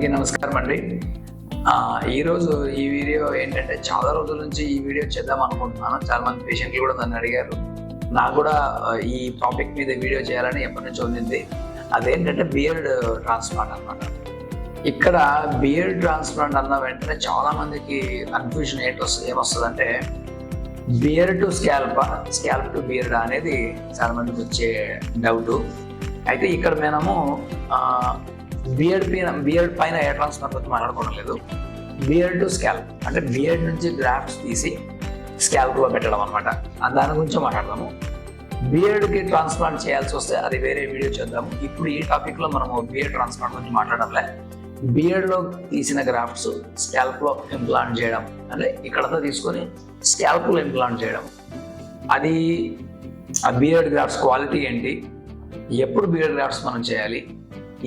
అందరికీ నమస్కారం అండి. ఈరోజు ఈ వీడియో ఏంటంటే చాలా రోజుల నుంచి ఈ వీడియో చేద్దాం అనుకుంటున్నాను. చాలా మంది పేషెంట్లు కూడా నన్ను అడిగారు. నాకు కూడా ఈ టాపిక్ మీద వీడియో చేయాలని ఎప్పటి నుంచో ఉంది. అదేంటంటే బియర్డ్ ట్రాన్స్ప్లాంట్ అన్నమాట. ఇక్కడ బియర్డ్ ట్రాన్స్ప్లాంట్ అన్న వెంటనే చాలా మందికి కన్ఫ్యూజన్ ఏమొస్తుందంటే beard to scalp to beard అనేది చాలా మందికి వచ్చే డౌట్. అయితే ఇక్కడ మనము బియర్డ్ పైన హెయిర్ ట్రాన్స్ప్లాంట్ గురించి మాట్లాడుకోవడం లేదు. బియర్డ్ టు స్కాల్ప్ అంటే బియర్డ్ నుంచి గ్రాఫ్ట్స్ తీసి స్కాల్ప్లో పెట్టడం అనమాట. దాని గురించి మాట్లాడదాము. బియర్డ్కి ట్రాన్స్ప్లాంట్ చేయాల్సి వస్తే అది వేరే వీడియో చేద్దాము. ఇప్పుడు ఈ టాపిక్లో మనము బియర్డ్ ట్రాన్స్ప్లాంట్ గురించి మాట్లాడడంలే. బియర్డ్లో తీసిన గ్రాఫ్ట్స్ స్కాల్ప్లో ఇంప్లాంట్ చేయడం అంటే ఇక్కడంతా తీసుకొని స్కాల్ప్లో ఇంప్లాంట్ చేయడం. అది ఆ బియర్డ్ గ్రాఫ్ట్స్ క్వాలిటీ ఏంటి, ఎప్పుడు బియర్డ్ గ్రాఫ్ట్స్ మనం చేయాలి,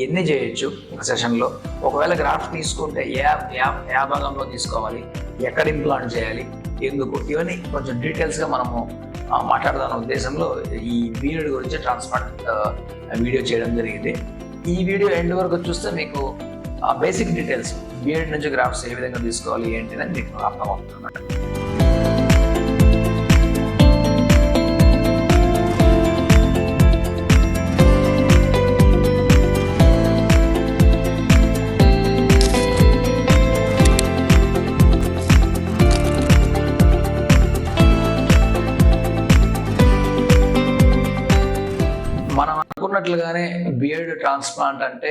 ఎన్ని చేయొచ్చు ఒక సెషన్లో, ఒకవేళ గ్రాఫ్ట్ తీసుకుంటే ఏ భాగంలో తీసుకోవాలి, ఎక్కడ ఇంప్లాంట్ చేయాలి, ఎందుకు, ఇవన్నీ కొంచెం డీటెయిల్స్గా మనము మాట్లాడదాం ఉద్దేశంలో ఈ బియర్డ్ గురించి ట్రాన్స్ప్లాంట్ వీడియో చేయడం జరిగింది. ఈ వీడియో ఎండ్ వరకు చూస్తే మీకు బేసిక్ డీటెయిల్స్ బియర్డ్ నుంచి గ్రాఫ్ట్స్ ఏ విధంగా తీసుకోవాలి ఏంటి అని మీకు అర్థమవుతుంది అన్నమాట. మనం అనుకున్నట్లుగానే బియర్డ్ ట్రాన్స్ప్లాంట్ అంటే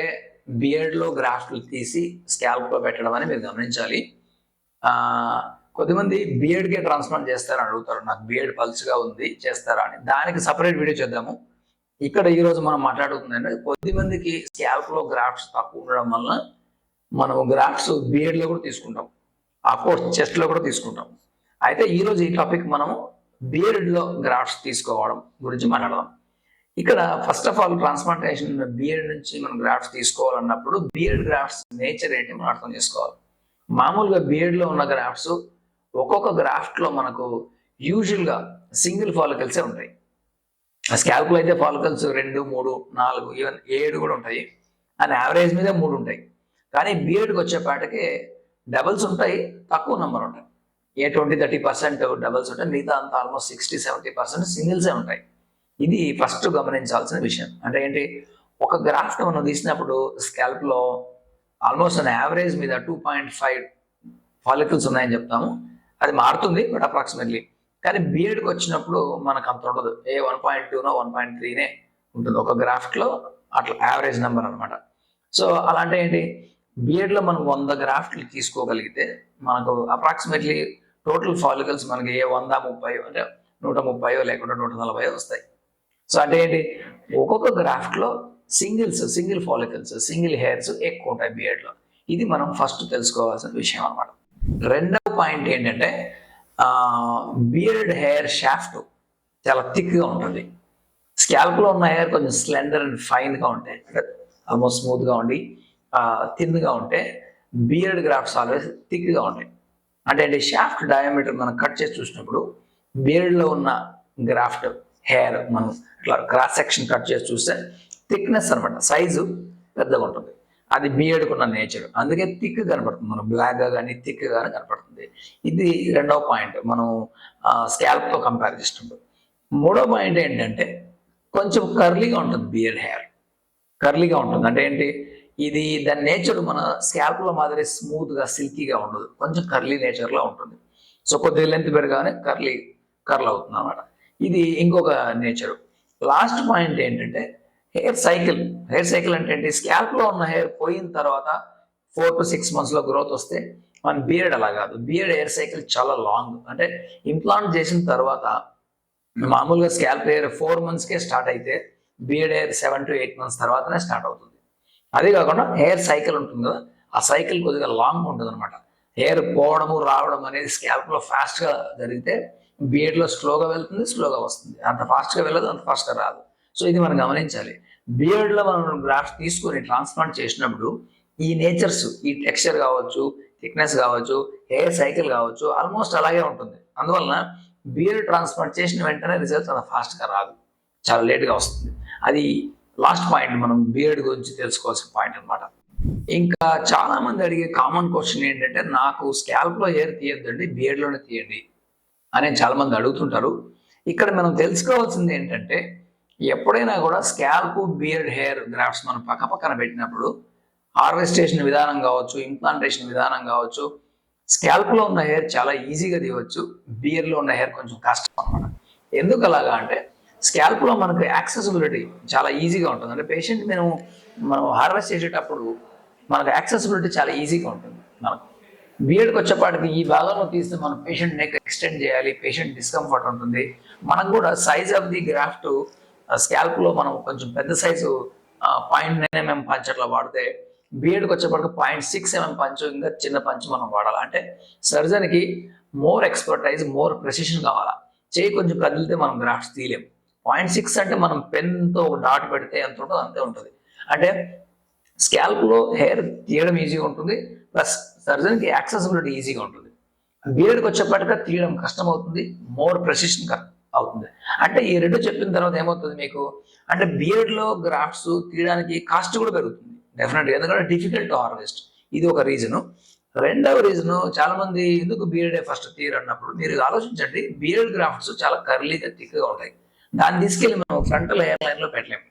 బియర్డ్లో గ్రాఫ్ట్లు తీసి స్కాల్ప్లో పెట్టడం అని మీరు గమనించాలి. కొద్దిమంది బియర్డ్కే ట్రాన్స్ప్లాంట్ చేస్తారని అడుగుతారు, నాకు బియర్డ్ పల్చగా ఉంది చేస్తారా అని. దానికి సపరేట్ వీడియో చేద్దాము. ఇక్కడ ఈరోజు మనం మాట్లాడుతుందంటే కొద్దిమందికి స్కాల్ప్లో గ్రాఫ్ట్స్ తక్కువ ఉండడం వలన మనము గ్రాఫ్ట్స్ బియర్డ్లో కూడా తీసుకుంటాం, అఫ్కోర్స్ చెస్ట్లో కూడా తీసుకుంటాం. అయితే ఈరోజు ఈ టాపిక్ మనము బియర్డ్లో గ్రాఫ్ట్స్ తీసుకోవడం గురించి మాట్లాడదాం. ఇక్కడ first of all transplantation beard నుంచి మనం గ్రాఫ్ట్స్ తీసుకోవాలన్నప్పుడు బియర్డ్ గ్రాఫ్ట్స్ నేచర్ ఏంటి మనం అర్థం చేసుకోవాలి. మామూలుగా బియర్డ్లో ఉన్న గ్రాఫ్ట్స్ ఒక్కొక్క గ్రాఫ్ట్లో మనకు యూజువల్గా సింగిల్ ఫాలికల్సే ఉంటాయి. స్కాల్ప్లో అయితే ఫాలికల్స్ 2, 3, 4 ఈవెన్ 7 కూడా ఉంటాయి. అండ్ యావరేజ్ మీద 3 ఉంటాయి. కానీ బియర్డ్కి వచ్చేపాటికి డబల్స్ ఉంటాయి, తక్కువ నెంబర్ ఉంటాయి. 20-30% డబల్స్ ఉంటాయి, మిగతా అంతా ఆల్మోస్ట్ 60-70% సింగిల్సే ఉంటాయి. ఇది ఫస్ట్ గమనించాల్సిన విషయం. అంటే ఏంటి, ఒక గ్రాఫ్ట్ మనం తీసినప్పుడు స్కాల్ప్లో ఆల్మోస్ట్ అన్ యావరేజ్ మీద 2.5 ఫాలికల్స్ ఉన్నాయని చెప్తాము. అది మారుతుంది బట్ అప్రాక్సిమేట్లీ. కానీ బియర్డ్కి వచ్చినప్పుడు మనకు అంత ఉండదు. 1.2నో 1.3నే ఉంటుంది ఒక గ్రాఫ్ట్లో, అట్లా యావరేజ్ నెంబర్ అనమాట. సో అలా అంటే ఏంటి, బియర్డ్లో మనం 100 గ్రాఫ్ట్లు తీసుకోగలిగితే మనకు అప్రాక్సిమేట్లీ టోటల్ ఫాలికల్స్ మనకి 130 అంటే 130 లేకుండా 140 వస్తాయి. సో అంటే ఏంటి, ఒక్కొక్క గ్రాఫ్ట్లో సింగిల్ ఫాలికల్స్, సింగిల్ హెయిర్స్ ఎక్కువ ఉంటాయి బియర్డ్లో. ఇది మనం ఫస్ట్ తెలుసుకోవాల్సిన విషయం అనమాట. రెండవ పాయింట్ ఏంటంటే బియర్డ్ హెయిర్ షాఫ్ట్ చాలా థిక్గా ఉంటుంది. స్కాల్ప్లో ఉన్న హెయిర్ కొంచెం స్లెండర్ అండ్ ఫైన్గా ఉంటాయి, అంటే ఆల్మోస్ట్ స్మూత్గా ఉండి థిన్గా ఉంటే బియర్డ్ గ్రాఫ్ట్స్ ఆల్వేస్ థిక్గా ఉంటాయి. అంటే షాఫ్ట్ డయామీటర్ మనం కట్ చేసి చూసినప్పుడు బియర్డ్లో ఉన్న గ్రాఫ్ట్ హెయిర్ మనం ఇట్లా క్రాస్ సెక్షన్ కట్ చేసి చూస్తే థిక్నెస్ అనమాట, సైజు పెద్దగా ఉంటుంది. అది బియర్డ్కి ఉన్న నేచర్, అందుకే థిక్ కనపడుతుంది, మనం బ్లాక్గా కానీ థిక్గానే కనపడుతుంది. ఇది రెండవ పాయింట్ మనం స్కాల్ప్తో కంపేర్ చేసినప్పుడు. మూడో పాయింట్ ఏంటంటే కొంచెం కర్లీగా ఉంటుంది బియర్డ్ హెయిర్, కర్లీగా ఉంటుంది. అంటే ఏంటి, ఇది దాని నేచర్ మన స్కాల్ప్లో మాదిరి స్మూత్గా సిల్కీగా ఉండదు, కొంచెం కర్లీ నేచర్లో ఉంటుంది. సో కొద్దిగా లెంత్ పెరగానే కర్ల్ అవుతుంది అన్నమాట. ఇది ఇంకొక నేచరు. లాస్ట్ పాయింట్ ఏంటంటే హెయిర్ సైకిల్ అంటే ఏంటి, స్కాల్ప్లో ఉన్న హెయిర్ పోయిన తర్వాత 4 to 6 monthsలో గ్రోత్ వస్తే మన బియర్డ్ అలా కాదు. బియర్డ్ హెయిర్ సైకిల్ చాలా లాంగ్. అంటే ఇంప్లాంట్ చేసిన తర్వాత మామూలుగా స్కాల్ప్ హెయిర్ 4 monthsకే స్టార్ట్ అయితే బియర్డ్ హెయిర్ 7 to 8 months తర్వాతనే స్టార్ట్ అవుతుంది. అదే కాకుండా హెయిర్ సైకిల్ ఉంటుంది కదా, ఆ సైకిల్ కొద్దిగా లాంగ్ ఉంటుంది అనమాట. హెయిర్ పోవడము రావడం అనేది స్కాల్ప్లో ఫాస్ట్గా జరిగితే బియర్డ్లో స్లోగా వెళ్తుంది, స్లోగా వస్తుంది. అంత ఫాస్ట్గా వెళ్ళదు, అంత ఫాస్ట్గా రాదు. సో ఇది మనం గమనించాలి. బియర్డ్లో మనం గ్రాఫ్ట్ తీసుకొని ట్రాన్స్ప్లాంట్ చేసినప్పుడు ఈ నేచర్స్, ఈ టెక్స్చర్ కావచ్చు, థిక్నెస్ కావచ్చు, హెయిర్ సైకిల్ కావచ్చు, ఆల్మోస్ట్ అలాగే ఉంటుంది. అందువలన బియర్డ్ ట్రాన్స్ప్లాంట్ చేసిన వెంటనే రిజల్ట్స్ అంత ఫాస్ట్గా రాదు, చాలా లేట్గా వస్తుంది. అది లాస్ట్ పాయింట్ మనం బియర్డ్ గురించి తెలుసుకోవాల్సిన పాయింట్ అనమాట. ఇంకా చాలా మంది అడిగే కామన్ క్వశ్చన్ ఏంటంటే, నాకు స్కాల్ప్ లో హెయిర్ తీయొద్దండి, బియర్డ్ లోనే తీయండి అని చాలా మంది అడుగుతుంటారు. ఇక్కడ మనం తెలుసుకోవాల్సింది ఏంటంటే, ఎప్పుడైనా కూడా స్కాల్ప్ బియర్డ్ హెయిర్ గ్రాఫ్ట్స్ మనం పక్క పక్కన పెట్టినప్పుడు హార్వెస్టేషన్ విధానం కావచ్చు, ఇంప్లాంటేషన్ విధానం కావచ్చు, స్కాల్ప్ లో ఉన్న హెయిర్ చాలా ఈజీగా తీయవచ్చు, బియర్ లో ఉన్న హెయిర్ కొంచెం కష్టం అన్నమాట. ఎందుకు అలాగా అంటే, స్కాల్ప్ లో మనకు యాక్సెసిబిలిటీ చాలా ఈజీగా ఉంటుంది. అంటే పేషెంట్ మనం హార్వెస్ట్ చేసేటప్పుడు మనకు యాక్సెసిబిలిటీ చాలా ఈజీగా ఉంటుంది. మనకు బియర్డ్కి వచ్చేపాటికి ఈ భాగంలో తీస్తే మనం పేషెంట్ నెక్ ఎక్స్టెండ్ చేయాలి, పేషెంట్ డిస్కంఫర్ట్ ఉంటుంది. మనకు కూడా size of the graft scalp లో మనం కొంచెం పెద్ద సైజు 0.9 mm పంచ్ అట్లా వాడితే, బియర్డ్కి వచ్చేప్పటికి 0.6 mm పంచ్, ఇంకా చిన్న పంచ్ మనం వాడాలి. అంటే సర్జన్కి మోర్ ఎక్స్పర్టైజ్, మోర్ ప్రెసిషన్ కావాలా. చేయి కొంచెం కదిలితే మనం గ్రాఫ్ట్స్ తీయలేం. 0.6 అంటే మనం పెన్తో డాట్ పెడితే ఎంత ఉంటుందో అంతే ఉంటుంది. అంటే స్కాల్ప్ లో హెయిర్ తీయడం ఈజీగా ఉంటుంది, ప్లస్ సర్జన్కి యాక్సెసిబిలిటీ ఈజీగా ఉంటుంది. బియర్డ్కి వచ్చేప్పటిగా తీయడం కష్టం అవుతుంది, మోర్ ప్రెసిషన్ అవుతుంది. అంటే ఈ రెండు చెప్పిన తర్వాత ఏమవుతుంది మీకు అంటే, బియర్డ్ లో గ్రాఫ్ట్స్ తీయడానికి కాస్ట్ కూడా పెరుగుతుంది డెఫినెట్గా, ఎందుకంటే డిఫికల్ట్ టు హార్వెస్ట్. ఇది ఒక రీజను. రెండవ రీజను, చాలా మంది ఎందుకు బియర్డే ఫస్ట్ తీయరు అన్నప్పుడు మీరు ఆలోచించండి, బియర్డ్ గ్రాఫ్ట్స్ చాలా కర్లీగా థిక్గా ఉంటాయి. దాన్ని తీసుకెళ్ళి మనం ఫ్రంటల్ హెయిర్ లైన్ లో పెట్టలేము.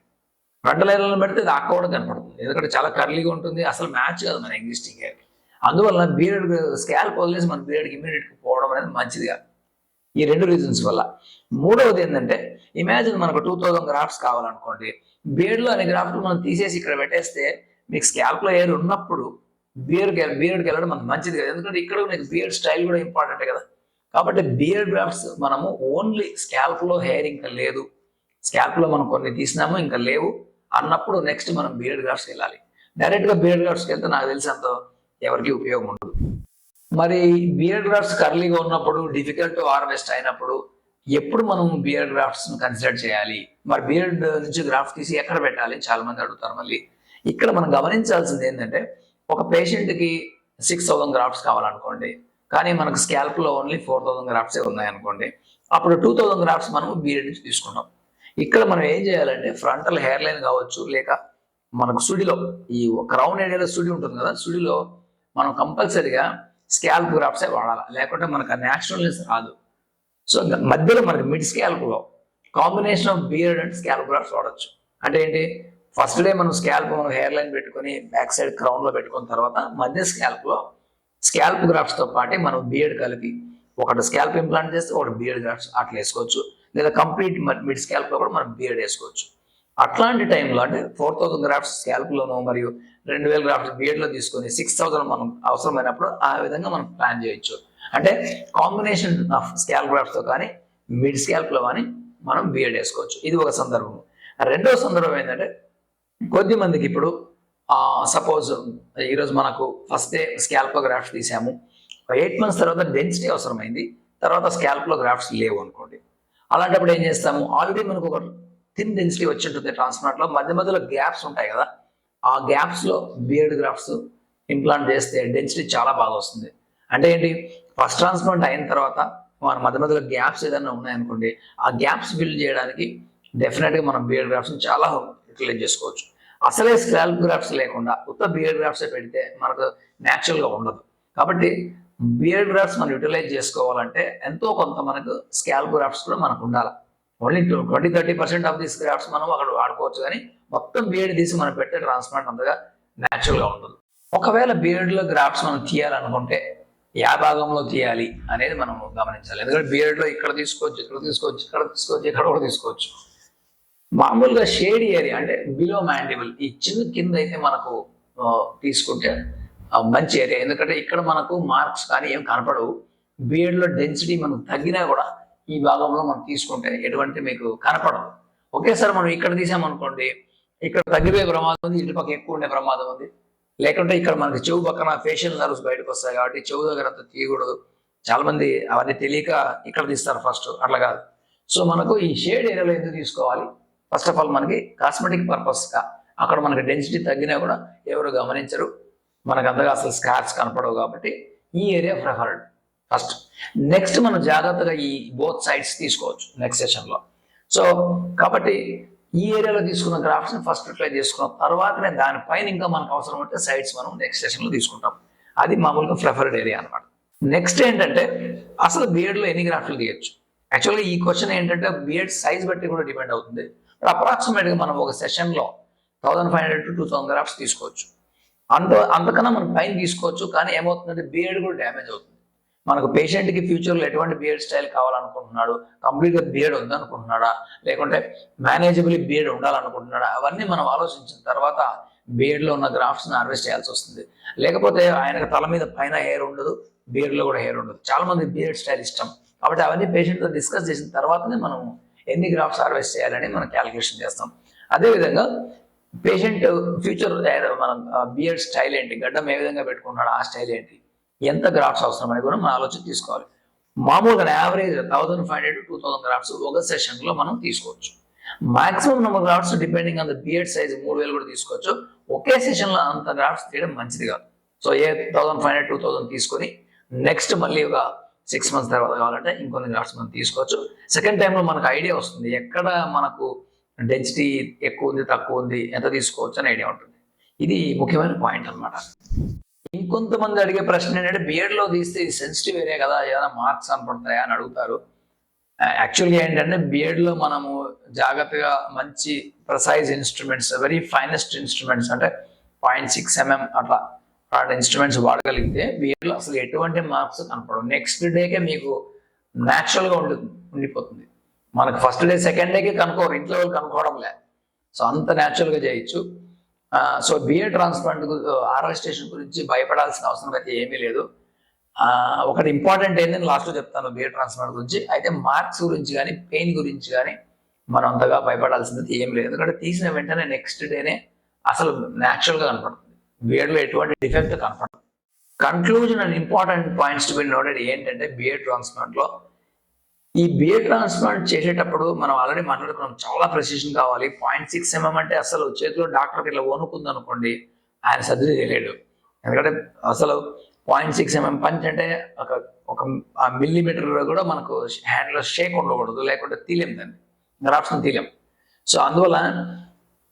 ఫ్రంటల్ హెయిర్ లైన్ పెడితే దాకా కూడా కనపడుతుంది, ఎందుకంటే చాలా కర్లీగా ఉంటుంది, అసలు మ్యాచ్ కాదు మన ఎగ్జిస్టింగ్ హెయిర్. అందువల్ల బియర్డ్ స్కాల్ప్ వదిలేసి మన బియర్డ్కి ఇమీడియట్ పోవడం అనేది మంచిది కాదు, ఈ రెండు రీజన్స్ వల్ల. మూడవది ఏంటంటే, ఇమాజిన్ మనకు 2000 గ్రాఫ్ట్స్ కావాలనుకోండి, బియర్డ్ లో అనే గ్రాఫ్ట్ మనం తీసేసి ఇక్కడ పెట్టేస్తే, మీకు స్కాల్ప్ లో హెయిర్ ఉన్నప్పుడు బియర్డ్కి వెళ్ళడం మనకు మంచిది కదా, ఎందుకంటే ఇక్కడ మీకు బియర్డ్ స్టైల్ కూడా ఇంపార్టెంట్ కదా. కాబట్టి బియర్డ్ గ్రాఫ్ట్స్ మనము ఓన్లీ స్కాల్ప్ లో హెయిర్ ఇంకా లేదు, స్కాల్ప్ లో మనం కొన్ని తీసినాము ఇంకా లేవు అన్నప్పుడు నెక్స్ట్ మనం బియర్డ్ గ్రాఫ్ట్స్కి వెళ్ళాలి. డైరెక్ట్ గా బియర్డ్ గ్రాఫ్ట్స్కి వెళ్తే నాకు తెలిసినంత ఎవరికి ఉపయోగం ఉండదు. మరి బియర్డ్ గ్రాఫ్ట్స్ కర్లీగా ఉన్నప్పుడు, డిఫికల్ట్ హార్వెస్ట్ అయినప్పుడు ఎప్పుడు మనం బియర్డ్ గ్రాఫ్ట్స్ కన్సిడర్ చేయాలి? మరి బియర్డ్ నుంచి గ్రాఫ్ట్ తీసి ఎక్కడ పెట్టాలి చాలా మంది అడుగుతారు. మళ్ళీ ఇక్కడ మనం గమనించాల్సింది ఏంటంటే, ఒక పేషెంట్కి 6000 గ్రాఫ్ట్స్ కావాలనుకోండి, కానీ మనకు స్కాల్ప్ లో ఓన్లీ 4000 గ్రాఫ్ట్సే ఉన్నాయనుకోండి, అప్పుడు 2000 గ్రాఫ్ట్స్ మనం బియర్డ్ నుంచి తీసుకుంటాం. ఇక్కడ మనం ఏం చేయాలంటే, ఫ్రంటల్ హెయిర్ లైన్ కావచ్చు, లేక మనకు సుడిలో ఈ క్రౌన్ ఏరియాలో సుడి ఉంటుంది కదా, సుడిలో మనం కంపల్సరిగా స్కాల్ప్ గ్రాఫ్ట్సే వాడాలి, లేకుంటే మనకు ఆ న్యాచురల్నెస్ రాదు. సో మధ్యలో మనకి మిడ్ స్కాల్ప్ లో combination of beard and scalp grafts వాడచ్చు. అంటే ఏంటి, ఫస్ట్ డే మనం హెయిర్ లైన్ పెట్టుకొని బ్యాక్ సైడ్ క్రౌన్ లో పెట్టుకున్న తర్వాత మధ్య స్కాల్ప్ లో స్కాల్ప్ గ్రాఫ్ట్స్ తో పాటు మనం బియర్డ్ కలిపి ఒకటి స్కాల్ప్ ఇంప్లాంట్ చేస్తే ఒకటి బియర్డ్ గ్రాఫ్ట్స్ అట్లా వేసుకోవచ్చు, లేదా కంప్లీట్ మిడ్ స్కాల్ప్ లో కూడా మనం బియర్డ్ వేసుకోవచ్చు. అట్లాంటి టైంలో అంటే 4000 గ్రాఫ్ట్స్ స్కాల్ప్ లోనో మరియు 2000 గ్రాఫ్ట్స్ బియర్డ్ లో తీసుకొని 6000 మనం అవసరమైనప్పుడు ఆ విధంగా మనం ప్లాన్ చేయొచ్చు. అంటే కాంబినేషన్ ఆఫ్ స్కాల్ప్ గ్రాఫ్ట్స్ తో కానీ మిడ్ స్కాల్ప్ లో కానీ మనం బియర్డ్ వేసుకోవచ్చు. ఇది ఒక సందర్భం. రెండవ సందర్భం ఏంటంటే, కొద్ది మందికి ఇప్పుడు సపోజ్ ఈరోజు మనకు ఫస్ట్ డే స్కాల్ప్ లో గ్రాఫ్ట్స్ తీసాము, 8 months తర్వాత డెన్సిటీ అవసరమైంది, తర్వాత స్కాల్ప్ లో గ్రాఫ్ట్స్ లేవు అనుకోండి. అలాంటప్పుడు ఏం చేస్తాము, ఆల్రెడీ మనకు ఒక థిన్ డెన్సిటీ వచ్చి ఉంటుంది ట్రాన్స్ప్లాంట్ లో, మధ్య మధ్యలో గ్యాప్స్ ఉంటాయి కదా, ఆ గ్యాప్స్ లో బియర్డ్ గ్రాఫ్ట్స్ ఇంప్లాంట్ చేస్తే డెన్సిటీ చాలా బాగా వస్తుంది. అంటే ఏంటి, ఫస్ట్ ట్రాన్స్ప్లాంట్ అయిన తర్వాత మన మధ్య మధ్యలో గ్యాప్స్ ఏదైనా ఉన్నాయనుకోండి, ఆ గ్యాప్స్ ఫిల్ చేయడానికి డెఫినెట్ గా మనం బియర్డ్ గ్రాఫ్ట్స్ చాలా యూటిలైజ్ చేసుకోవచ్చు. అసలే స్కాల్ప్ గ్రాఫ్ట్స్ లేకుండా ఉత్త బియర్డ్ గ్రాఫ్ట్స్ పెడితే మనకు న్యాచురల్ గా ఉండదు. కాబట్టి బియర్డ్ గ్రాఫ్ట్స్ మనం యూటిలైజ్ చేసుకోవాలంటే ఎంతో కొంత మనకు స్కాల్ప్ గ్రాఫ్ట్స్ కూడా మనకు ఉండాలి. ఓన్లీ 20-30% ఆఫ్ దిస్ గ్రాఫ్ట్స్ మనం అక్కడ వాడుకోవచ్చు, కానీ మొత్తం బియర్డ్ తీసి మనం పెట్టే ట్రాన్స్ప్లాంట్ అంతగా న్యాచురల్ గా ఉండదు. ఒకవేళ బియర్డ్ లో గ్రాఫ్ట్స్ మనం తీయాలనుకుంటే ఏ భాగంలో తీయాలి అనేది మనం గమనించాలి. ఎందుకంటే బియర్డ్ లో ఇక్కడ తీసుకోవచ్చు, ఇక్కడ తీసుకోవచ్చు, ఇక్కడ తీసుకోవచ్చు, ఇక్కడ కూడా తీసుకోవచ్చు. మామూలుగా షేడ్ ఏరియా అంటే బిలో మ్యాండిబుల్, ఈ చిన్న కింద అయితే మనకు తీసుకుంటే మంచి ఏరియా, ఎందుకంటే ఇక్కడ మనకు మార్క్స్ కానీ ఏం కనపడవు. బియర్డ్ లో డెన్సిటీ మనకు తగ్గినా కూడా ఈ భాగంలో మనం తీసుకుంటే ఎటువంటి మీకు కనపడదు. ఒకేసారి మనం ఇక్కడ తీసామనుకోండి, ఇక్కడ తగ్గిపోయే ప్రమాదం ఉంది, ఇటు పక్క ఎక్కువ ఉండే ప్రమాదం ఉంది. లేకుంటే ఇక్కడ మనకి చెవు పక్కన ఫేషియల్ నర్వ్స్ బయటకు వస్తాయి కాబట్టి చెవు దగ్గర అంతా తీయకూడదు. చాలా మంది అవన్నీ తెలియక ఇక్కడ తీస్తారు ఫస్ట్, అట్లా కాదు. సో మనకు ఈ షేడ్ ఏరియాలో ఎందుకు తీసుకోవాలి, ఫస్ట్ ఆఫ్ ఆల్ మనకి కాస్మెటిక్ పర్పస్ గా అక్కడ మనకి డెన్సిటీ తగ్గినా కూడా ఎవరు గమనించరు, మనకు అంతగా అసలు స్కార్స్ కనపడవు, కాబట్టి ఈ ఏరియా ప్రిఫర్డ్ ఫస్ట్. నెక్స్ట్ మనం జాగ్రత్తగా ఈ బోత్ సైడ్స్ తీసుకోవచ్చు నెక్స్ట్ సెషన్ లో. సో కాబట్టి ఈ ఏరియాలో తీసుకున్న గ్రాఫ్ట్స్ని ఫస్ట్ యూటిలైజ్ చేసుకున్న తర్వాతనే దానిపైన ఇంకా మనకు అవసరం ఉంటే సైడ్స్ మనం నెక్స్ట్ సెషన్లో తీసుకుంటాం. అది మామూలుగా ప్రిఫర్డ్ ఏరియా అనమాట. నెక్స్ట్ ఏంటంటే అసలు బియర్డ్లో ఎన్ని గ్రాఫ్ట్లు తీయచ్చు. యాక్చువల్గా ఈ క్వశ్చన్ ఏంటంటే బియర్డ్ సైజ్ బట్టి కూడా డిపెండ్ అవుతుంది. అప్రాక్సిమేట్గా మనం ఒక సెషన్లో 1500 to 2000 గ్రాఫ్ట్స్ తీసుకోవచ్చు. అంతకన్నా మనం పైన తీసుకోవచ్చు. కానీ ఏమవుతుందంటే బియర్డ్ కూడా డ్యామేజ్ అవుతుంది. మనకు పేషెంట్కి ఫ్యూచర్లో ఎటువంటి బియర్డ్ స్టైల్ కావాలనుకుంటున్నాడు, కంప్లీట్గా బియర్డ్ వద్దనుకుంటున్నాడా, లేకుంటే మేనేజబుల్ బియర్డ్ ఉండాలనుకుంటున్నాడా, అవన్నీ మనం ఆలోచించిన తర్వాత బియర్డ్లో ఉన్న గ్రాఫ్ట్స్ని హార్వెస్ట్ చేయాల్సి వస్తుంది. లేకపోతే ఆయనకు తల మీద పైన హెయిర్ ఉండదు, బియర్డ్లో కూడా హెయిర్ ఉండదు. చాలా మంది బియర్డ్ స్టైల్ ఇష్టం కాబట్టి అవన్నీ పేషెంట్తో డిస్కస్ చేసిన తర్వాతనే మనం ఎన్ని గ్రాఫ్ట్స్ హార్వెస్ట్ చేయాలని మనం క్యాలిక్యులేషన్ చేస్తాం. అదేవిధంగా పేషెంట్ ఫ్యూచర్ మనం బియర్డ్ స్టైల్ ఏంటి, గడ్డం ఏ విధంగా పెట్టుకుంటున్నాడు, ఆ స్టైల్ ఏంటి, ఎంత గ్రాఫ్ట్స్ అవసరం అని కూడా మనం ఆలోచన తీసుకోవాలి. మామూలుగా యావరేజ్ 1500 to 2000 గ్రాఫ్ట్స్ ఒక సెషన్లో మనం తీసుకోవచ్చు. Maximum number grafts depending on the beard size 3000 కూడా తీసుకోవచ్చు. ఒకే సెషన్లో అంత గ్రాఫ్ట్స్ తీయడం మంచిది కాదు. సో 1500 to 2000 తీసుకొని నెక్స్ట్ మళ్ళీ ఒక 6 months తర్వాత కావాలంటే ఇంకొన్ని గ్రాఫ్ట్స్ మనం తీసుకోవచ్చు. సెకండ్ టైంలో మనకు ఐడియా వస్తుంది ఎక్కడ మనకు డెన్సిటీ ఎక్కువ ఉంది, తక్కువ ఉంది, ఎంత తీసుకోవచ్చు అని ఐడియా ఉంటుంది. ఇది ముఖ్యమైన పాయింట్ అనమాట. ఇంకొంతమంది అడిగే ప్రశ్న ఏంటంటే బియర్డ్లో తీస్తే ఇది సెన్సిటివ్ ఏరియా కదా, ఏదైనా మార్క్స్ కనపడతాయా అని అడుగుతారు. యాక్చువల్గా ఏంటంటే బియర్డ్లో మనము జాగ్రత్తగా మంచి precise instruments, very finest instruments అంటే 0.6 mm అట్లా ఇన్స్ట్రుమెంట్స్ వాడగలిగితే బియర్డ్లో అసలు ఎటువంటి మార్క్స్ కనపడవు. నెక్స్ట్ డేకే మీకు న్యాచురల్గా ఉండిపోతుంది. మనకు ఫస్ట్ డే సెకండ్ డేకే కనుక్కోరు, ఇంట్లో వాళ్ళు కనుక్కోవడం లే. సో అంత న్యాచురల్గా చేయొచ్చు. సో బియర్డ్ ట్రాన్స్ప్లాంట్ హార్వెస్టేషన్ గురించి భయపడాల్సిన అవసరం అయితే ఏమీ లేదు. ఒకటి ఇంపార్టెంట్ ఏంటని లాస్ట్లో చెప్తాను బియర్డ్ ట్రాన్స్ప్లాంట్ గురించి. అయితే మార్క్స్ గురించి కానీ పెయిన్ గురించి కానీ మనం అంతగా భయపడాల్సింది ఏం లేదు. ఎందుకంటే తీసిన వెంటనే నెక్స్ట్ డేనే అసలు న్యాచురల్గా కనపడుతుంది. బియర్డ్లో ఎటువంటి డిఫెక్ట్ కనపడదు. Conclusion and important points to be noted ఏంటంటే బియర్డ్ ట్రాన్స్ప్లాంట్లో ఈ బియర్డ్ ట్రాన్స్ప్లాంట్ చేసేటప్పుడు మనం ఆల్రెడీ మాట్లాడుకున్నాం, చాలా ప్రెసిషన్ కావాలి. 0.6 mm అంటే అసలు చేతిలో డాక్టర్కి ఇట్లా వణుకుంది అనుకోండి, ఆయన సర్జరీ చేయలేడు. ఎందుకంటే అసలు 0.6 mm పంచ్ అంటే ఒక మిల్లీమీటర్ కూడా మనకు హ్యాండ్లో షేక్ ఉండకూడదు, లేకుంటే తీలేం దాన్ని, గ్రాఫ్ట్స్ని తీలేం. సో అందువల్ల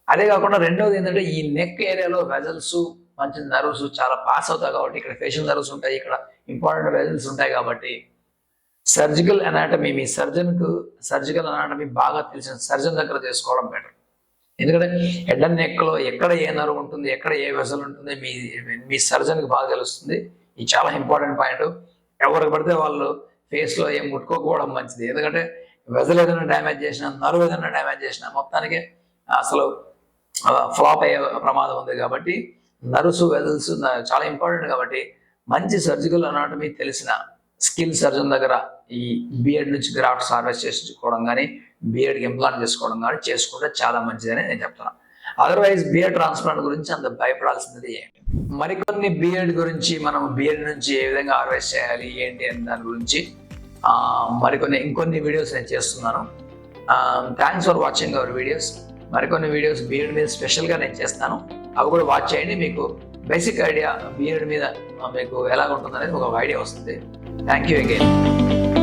అదే కాకుండా రెండవది ఏంటంటే ఈ నెక్ ఏరియాలో వెజల్స్, మంచి నర్వ్స్ చాలా పాస్ అవుతాయి కాబట్టి ఇక్కడ ఫేషియల్ నర్వ్స్ ఉంటాయి, ఇక్కడ ఇంపార్టెంట్ వెజల్స్ ఉంటాయి కాబట్టి సర్జికల్ అనాటమీ, మీ సర్జన్కు సర్జికల్ అనాటమీ బాగా తెలిసిన సర్జన్ దగ్గర చేసుకోవడం బెటర్. ఎందుకంటే హెడ్ అండ్ నెక్లో ఎక్కడ ఏ నర్వ్ ఉంటుంది, ఎక్కడ ఏ వెజల్ ఉంటుంది మీ సర్జన్కి బాగా తెలుస్తుంది. ఇది చాలా ఇంపార్టెంట్ పాయింట్. ఎవరికి పడితే వాళ్ళు ఫేస్లో ఏం ముట్టుకోకపోవడం మంచిది. ఎందుకంటే వెజల్ ఏదైనా డ్యామేజ్ చేసినా, నర్వ్ ఏదైనా డ్యామేజ్ చేసినా మొత్తానికి అసలు ఫ్లాప్ అయ్యే ప్రమాదం ఉంది. కాబట్టి నర్వ్స్, వెజల్స్ చాలా ఇంపార్టెంట్. కాబట్టి మంచి సర్జికల్ అనాటమీ తెలిసిన స్కిల్ సర్జన్ దగ్గర ఈ బియర్డ్ నుంచి గ్రాఫ్ట్స్ హార్వెస్ట్ చేసుకోవడం కానీ, బియర్డ్కి ఇంప్లాంట్ చేసుకోవడం కానీ చేసుకుంటే చాలా మంచిదని నేను చెప్తున్నాను. అదర్వైజ్ బియర్డ్ ట్రాన్స్ప్లాంట్ గురించి అంత భయపడాల్సింది ఏంటి. మరికొన్ని బియర్డ్ గురించి, మనం బియర్డ్ నుంచి ఏ విధంగా హార్వెస్ట్ చేయాలి ఏంటి అని దాని గురించి ఇంకొన్ని వీడియోస్ నేను చేస్తున్నాను. Thanks for watching our videos. మరికొన్ని వీడియోస్ బియర్డ్ మీద స్పెషల్గా నేను చేస్తాను, అవి కూడా వాచ్ చేయండి. మీకు బేసిక్ ఐడియా బియర్డ్ మీద మీకు ఎలా ఉంటుంది అనేది ఒక ఐడియా వస్తుంది. Thank you again.